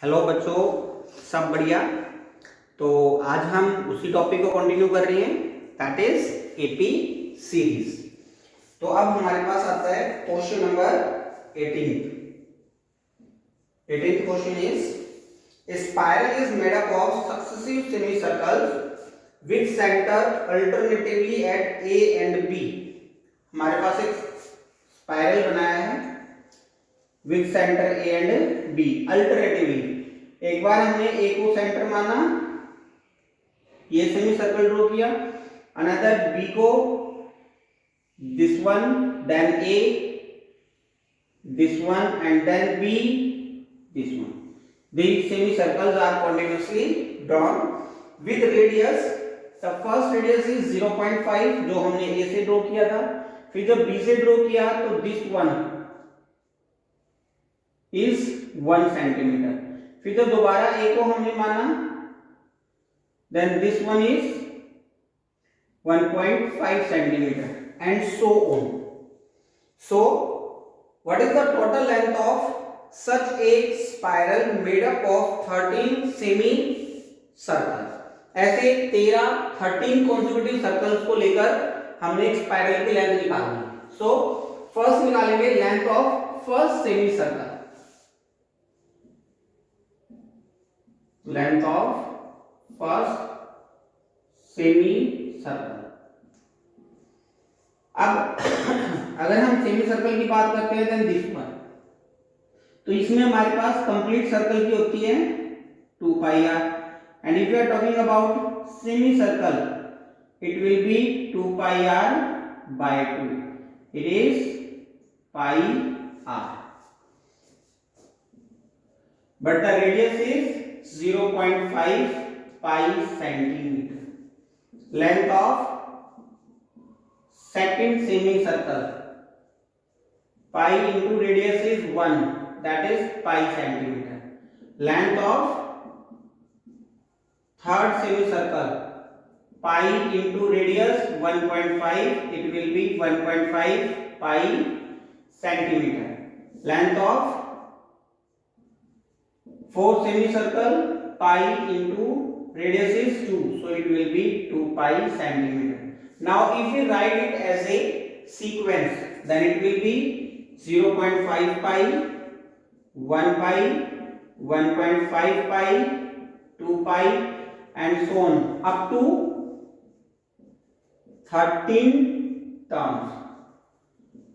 Hello बच्चों, सब बढ़िया। तो आज हम उसी टॉपिक को कंटिन्यू कर रहे हैं, दैट इज एपी सीरीज। तो अब हमारे पास आता है question number 18। 18th question is a spiral is made up of successive semicircles with center alternatively at A and B। हमारे पास एक स्पाइरल बनाया है with centre A and B alternatively. एक बार हमने ए को सेंटर माना, ये सेमी सर्कल ड्रॉ किया, अनदर बी को this one, then A, this one and then B, this one. These semicircles are continuously drawn with radius। the first radius is 0.5 जो हमने ए से ड्रॉ किया था, फिर जब बी से ड्रॉ किया तो दिस वन is 1 सेंटीमीटर, फिर जब दोबारा ए को हमने माना then this one is 1.5 centimetre and so on। so what is the total length of such a spiral made up of 13 semi circles। ऐसे 13 consecutive सर्कल्स को लेकर हमने एक स्पाइरल की लेंथ निकालनी है। सो फर्स्ट निकालेंगे length of first semi circle, length of first semi circle. अब अगर हम सेमी सर्कल की बात करते हैं देन दिस वन, तो इसमें हमारे पास कंप्लीट सर्कल की होती है 2 pi r, and if you are talking about semi circle it will be 2 pi r by 2, it is pi r, but the radius is 0.5 pi centimetre. Length of second semi circle, pi into radius is 1, that is pi centimeter। length of third semicircle, pi into radius 1.5, it will be 1.5 pi centimeter। length of fourth semicircle, pi into radius is 2, so it will be 2 pi centimeter। now if we write it as a sequence then it will be 0.5 pi, 1 pi, 1.5 pi, 2 pi and so on up to 13 terms.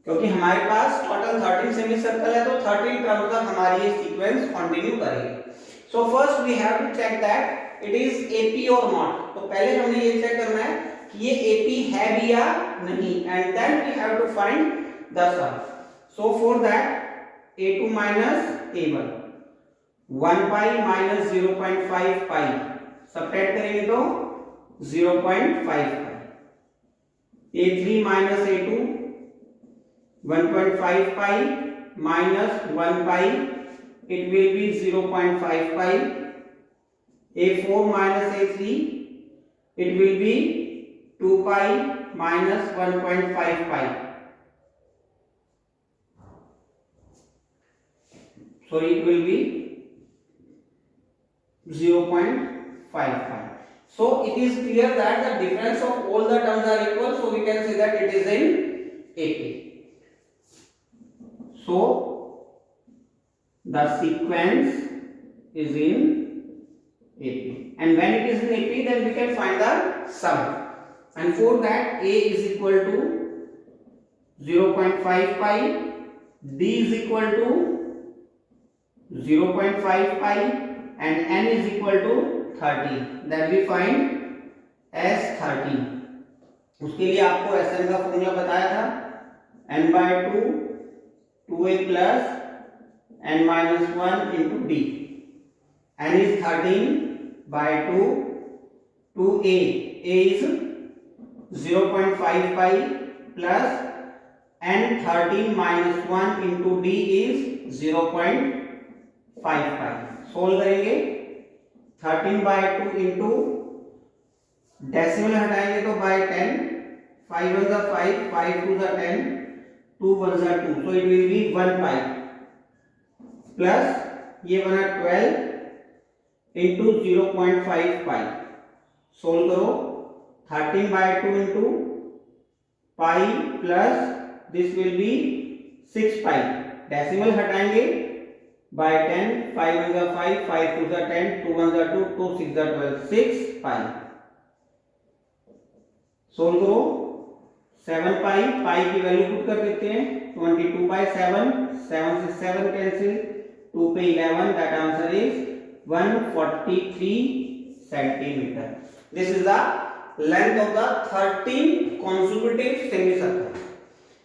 क्योंकि हमारे पास total 13 semi circle है तो 13 terms तक हमारी ये sequence continue करेगी। So first we have to check that it is AP और not. तो पहले हमने ये चेक करना है कि ये एपी है भी या नहीं, and then we have to find the sum. So for that a2 minus a1, 1 pi minus 0.5 pi, subtract करेंगे तो 0.5 pi, a3 minus a2, 1.5 pi minus 1 pi, it will be 0.5 pi, a4 minus a3, it will be 2 pi minus 1.5 pi, so it will be 0.55। so it is clear that the difference of all the terms are equal, so we can say that it is in AP। so the sequence is in AP, and when it is in AP then we can find the sum, and for that A is equal to 0.5 pi, D is equal to 0.5 pi and n is equal to 30, then we find s 30। उसके लिए आपको Sn का formula बताया था, n by 2 2a plus n minus 1 into d, n is 13 by 2 2a, a is 0.5 pi plus n 13 minus 1 into d is 0.5 pi। Solve करेंगे 13 by 2 into decimal हटाएंगे तो by 10, 5 1 जा 5, 5 2 जा 10, 2 1 जा 2, so it will be 1 pi plus ये बना 12 into 0.5 पाई। Solve करो। 13/2 into pi plus this will be 6 pi. Decimal हटाएंगे बाय 10, 5 1 जा 5, 5 2 जा 10, 2 1 जा 2, 2 6 जा 12, 6 पाई। सोल्व करो। 7 पाई, पाई की वैल्यू पुट कर देते हैं 22/7, 7 से 7 कैंसिल, 2 पे 11, that answer is 143 centimetre. This is the length of the 13 consecutive semicircle.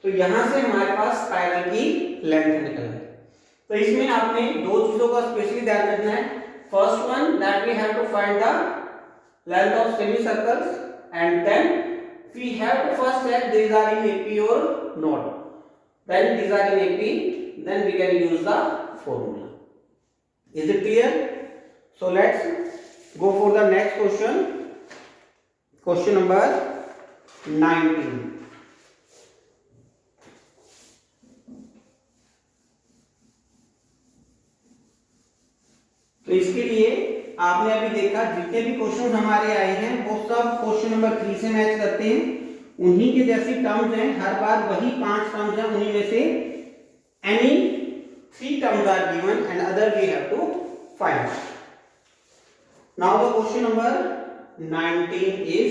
तो यहां से हमारे पास स्पाइरल की लेंथ निकल गई। तो इसमें आपने दो चीजों का स्पेशली ध्यान रखना है। First one that we have to find the length of semicircles and then we have to first check these are in AP or not. Then these are in AP, then we can use the formula. Is it clear? So let's go for the next question. Question number 19. तो इसके लिए आपने अभी देखा जितने भी question हमारे आए हैं वो सब क्वेश्चन नंबर 3 से मैच करते हैं। उन्हीं के जैसी टर्म्स हैं, हर बार वही 5 टर्म्स हैं, उन्हीं में से any 3 terms are given and other we have to find. Now the question number 19 is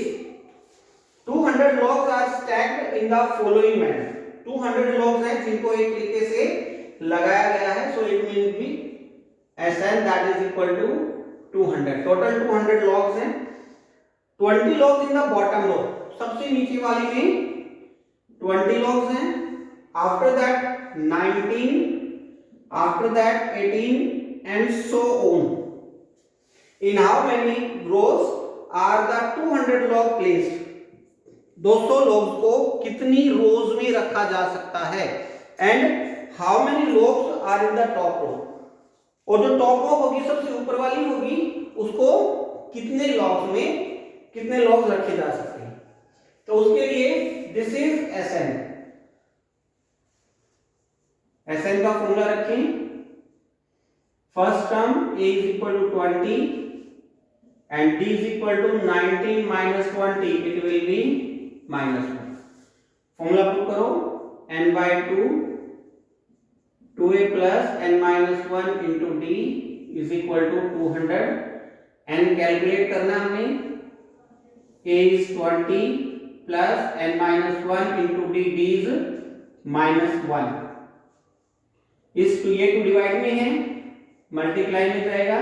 200 logs are stacked in the following manner. 200 logs हैं जिनको एक तरीके से लगाया गया है, so it means be Sn that is equal to 200. Total 200 logs हैं। 20 logs in the bottom row, सबसे नीचे वाली में 20 logs हैं। After that 19, after that 18 and so on. In how many rows are the 200 log placed? 200 logs को कितनी रोज में रखा जा सकता है? And how many logs are in the top row? और जो टॉप रो होगी सबसे ऊपर वाली होगी उसको कितने लॉग्स में कितने लॉग्स रखे जा सकते हैं? तो उसके लिए दिस इज Sn। Sn का फॉर्मूला रखें। First term a is equal to 20 and d is equal to 19 minus 20, it will be -1। Formula put करो n/2 2a plus n minus 1 into d is equal to 200। n calculate करना हमें, a is 20 plus n minus 1 into d, d is -1। इस ये 2 divide में है, multiply में जाएगा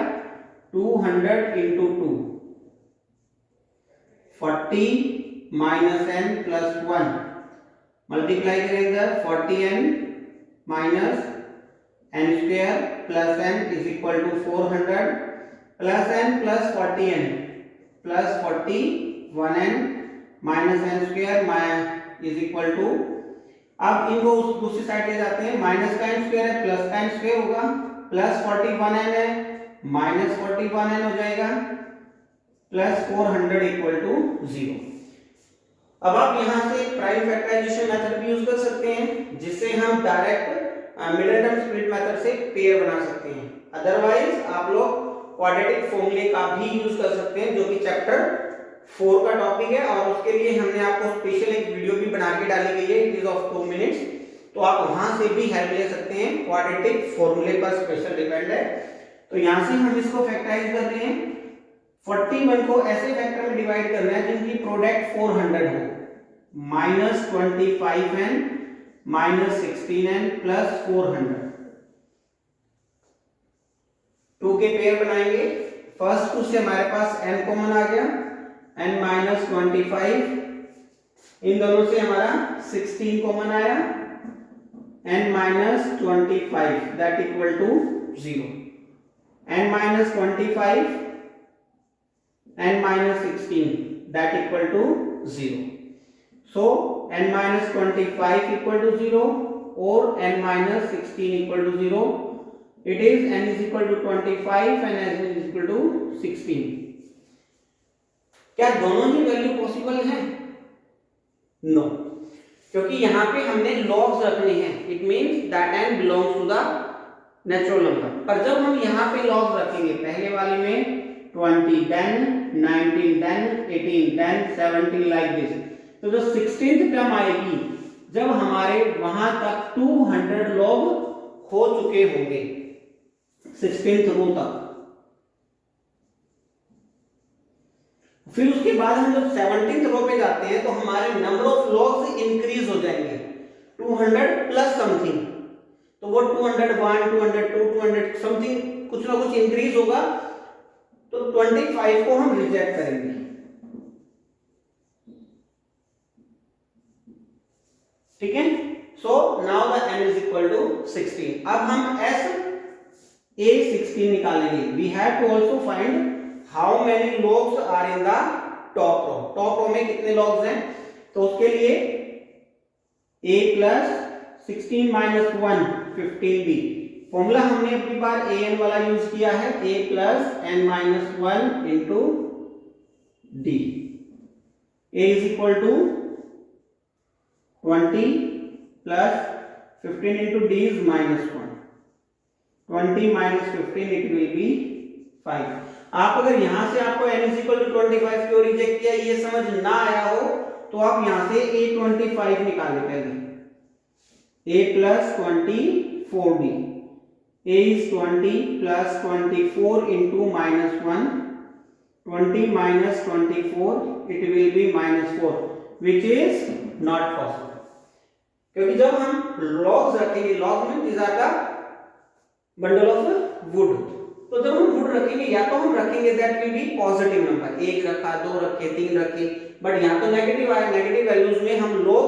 200 into 2, 40 minus n plus 1, multiply करेंगे 40n minus n square plus n is equal to 400 plus n plus 40n plus 41n minus n square is equal to, अब इनको उस दूसरी साइड ले जाते हैं, माइनस का n स्क्वायर है प्लस का n स्क्वायर होगा, प्लस 41n है माइनस 41n हो जाएगा प्लस 400 इक्वल टू 0। अब आप यहां से प्राइम फैक्टराइजेशन मेथड भी यूज कर सकते हैं जिससे हम direct middle term split method से पेयर बना सकते हैं। अदरवाइज आप लोग क्वाड्रेटिक फॉर्मूले का भी यूज कर सकते हैं जो कि चैप्टर 4 का टॉपिक है और उसके लिए हमने आपको स्पेशल एक वीडियो भी बना के डाली गई है, इट इज ऑफ 2 मिनट्स, तो आप वहां से भी हेल्प ले सकते हैं। क्वाड्रेटिक फॉर्मूले पर स्पेशल डिपेंड है। तो यहां से हम इसको फैक्टराइज कर रहे हैं। 41 को ऐसे फैक्टर में डिवाइड करना है जिनकी प्रोडक्ट 400 हो, -25n -16n प्लस 400। 2 के पेयर बनाएंगे। फर्स्ट 2 से हमारे पास n कॉमन आ गया, n -25, इन दोनों से हमारा 16 कॉमन आया, n -25 that equal to 0, n -25 n -16 that equal to 0। So n -25 equal to 0 or n -16 equal to 0. It is n is equal to 25 and n is equal to 16. क्या दोनों ही value possible है? No, क्योंकि यहाँ पे हमने logs रखने हैं। It means that n belongs to the natural number. पर जब हम यहाँ पे लॉग्स रखेंगे, पहले वाले में 20, then 19, then 18, then 17 like this। तो जो 16th टर्म आएगी जब हमारे वहां तक 200 लोग हो चुके होंगे 16th रो तक। फिर उसके बाद हम जब 17th रो पे जाते हैं तो हमारे नंबर ऑफ लॉग्स इंक्रीज हो जाएंगे 200 प्लस समथिंग। तो वो 201, 202, 200 समथिंग कुछ ना कुछ इंक्रीज होगा। तो 25 को हम रिजेक्ट करेंगे। ठीक है। So now the n is equal to 16। अब हम s a16 निकालेंगे। We have to also find how many logs are in the top row. Top row में कितने लॉग्स हैं? तो उसके लिए a plus 16 minus 1 15b। Formula हमने अपनी बार an वाला यूज किया है a plus n minus 1 into d। a is equal to 20 plus 15 into d is minus 1। 20 minus 15 it will be 5। आप अगर यहां से आपको n इज इक्वल टू 25 क्यों रिजेक्ट किया ये समझ ना आया हो तो आप यहां से a25 निकालें पहले। a plus 24d। a is 20 plus 24 into minus 1, 20 minus 24 it will be minus 4 which is not possible। क्योंकि जब हम लॉग्स रखेंगे, लॉग में these are the bundle of wood। तो जब हम वुड रखेंगे या तो हम रखेंगे that will be positive number, 1 रखा, 2 रखे, 3 रखे, बट यहाँ तो नेगेटिव आया। नेगेटिव वैल्यूज में हम लॉग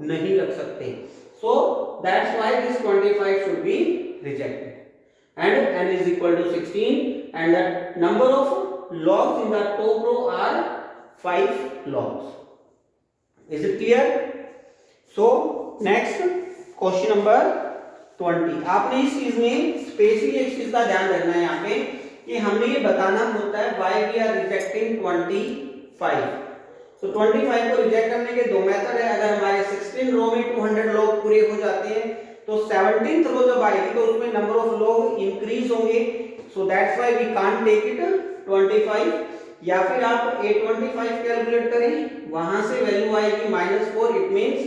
नहीं रख सकते। सो that's why this 25 should be rejected and n is equal to 16 and the number of logs in the top row are 5 logs। is it clear? so next question number 20। आपने इस चीज में specially एक चीज का ध्यान रखना है यहाँ पे कि हमें ये बताना होता है why we are rejecting 25। तो 25 को रिजेक्ट करने के दो मेथड है। अगर हमारे 16 रो में 200 लोग पूरे हो जाते हैं तो 17th रो जब आएगी तो उसमें नंबर ऑफ लोग इंक्रीज होंगे। So that's why we can't take it 25। या फिर आप a25 कैलकुलेट करें, वहां से वैल्यू आएगी -4। इट मींस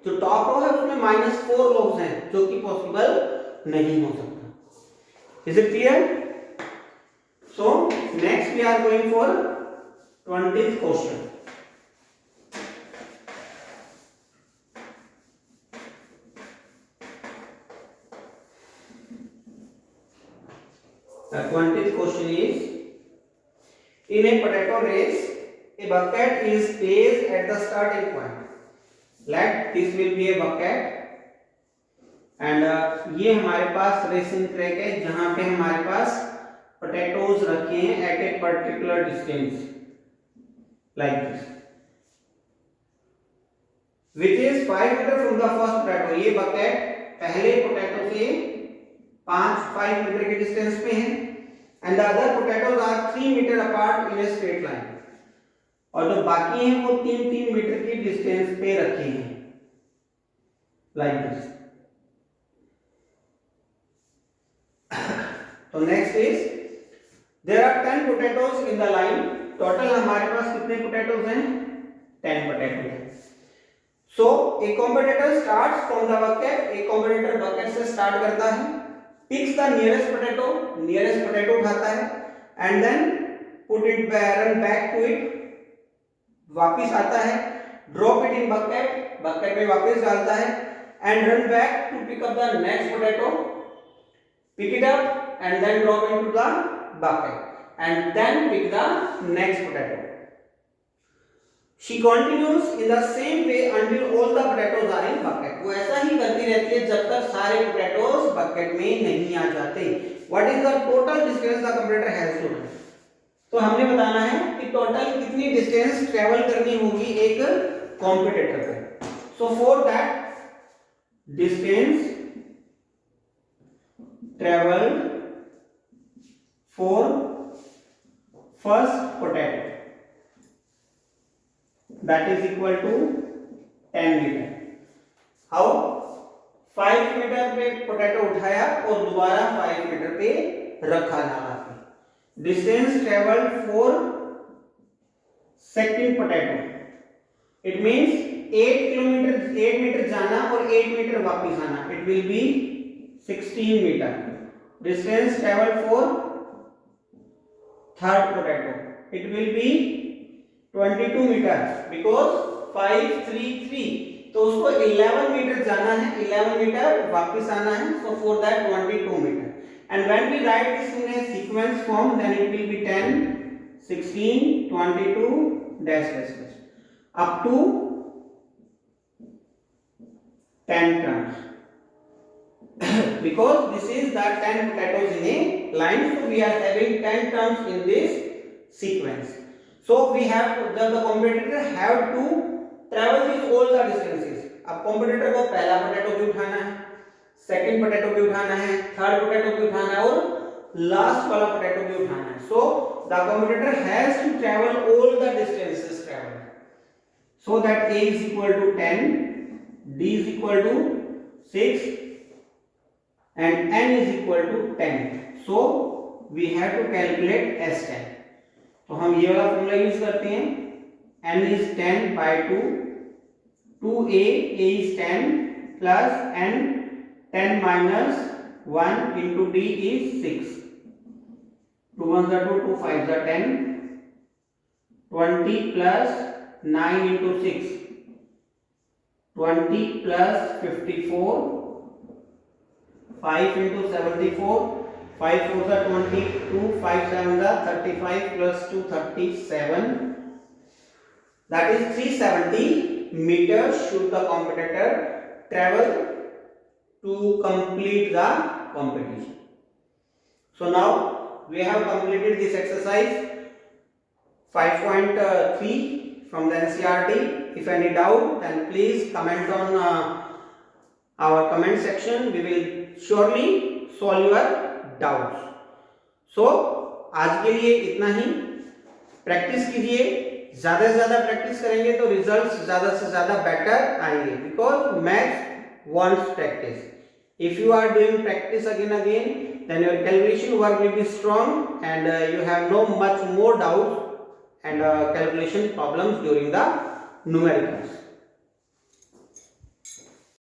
जो टॉप रो है उसमें -4 लोग हैं जो कि पॉसिबल नहीं हो सकता। Is it clear? So next we are going for 20th question. The 20th question is, in a potato race, a bucket is placed at the starting point. Let this will be a bucket, and ये हमारे पास racing track है जहां पे हमारे पास potatoes रखे हैं at a particular distance, like this, which is 5 meter from the first potato। ये bucket पहले पोटैटो से 5 मीटर के डिस्टेंस पे है and the other potatoes are 3 metre apart in a straight line. और जो बाकी हैं वो 3-3 मीटर की डिस्टेंस पे रखे हैं लाइक दिस। तो next is there are 10 potatoes in the line. Total हमारे पास कितने पोटैटोज हैं? 10 पोटैटो हैं। So a competitor starts from the bucket. एक कॉम्पिटिटर बकेट से स्टार्ट करता है, picks the nearest potato, nearest potato उठाता है and then put it run back to it, वापस आता है, drop it in bucket, bucket में वापस डालता है and run back to pick up the next potato, pick it up and then drop into the bucket and then pick the next potato. She continues in the same way until all the potatoes are in bucket। वो ऐसा ही करती रहती है जब तक सारे potatoes bucket में नहीं आ जाते। What is the total distance the competitor has to run? तो हमने बताना है कि टोटल कितनी डिस्टेंस ट्रेवल करनी होगी एक कॉम्पिटिटर पे। So for that distance travelled for first potato that is equal to 10 metre. How? 5 metre पे पोटैटो उठाया और दोबारा 5 मीटर पे रखा नाला पे। distance traveled for second potato. It means 8 metre जाना और 8 मीटर वापस आना. It will be 16 meter. Distance traveled for third potato. It will be 22 meter because 5 3 3. तो उसको 11 मीटर जाना है, 11 मीटर वापस आना है. So for that 22 meter. And when we write this in a sequence form, then it will be 10, 16, 22 dash dash dash up to 10 turns. Because this is the 10 potatoes in a line, so we are having 10 turns in this sequence. So we have the competitor have to travel these all the distances. अब competitor को पहला potato भी उठाना है, second potato भी उठाना है, third potato भी उठाना है और लास्ट वाला पोटैटो भी उठाना है. So the competitor has to travel all the distances travelled so that a is equal to 10, d is equal to 6 and n is equal to 10. So we have to calculate S10. तो हम ये वाला formula use करते हैं. n is 10 by 2, 2a, a is 10 plus n 10 minus 1 into d is 6. 2 1s are 2, 2 5s are 10. 20 plus 9 into 6. 20 plus 54. 5 into 74. 5 4s are 22. 5 7s are 35 plus 2 37. That is 370 meters should the competitor travel to complete the competition. So now we have completed this exercise 5.3 from the NCERT. If any doubt, then please comment on our comment section. We will surely solve your doubts. So आज के लिए इतना ही. Practice कीजिए, ज्यादा से ज्यादा practice करेंगे तो रिजल्ट्स ज्यादा से ज्यादा बेटर आएंगे. Because maths wants practice. If you are doing practice again, then your calculation work will be strong and you have no much more doubts and calculation problems during the numericals.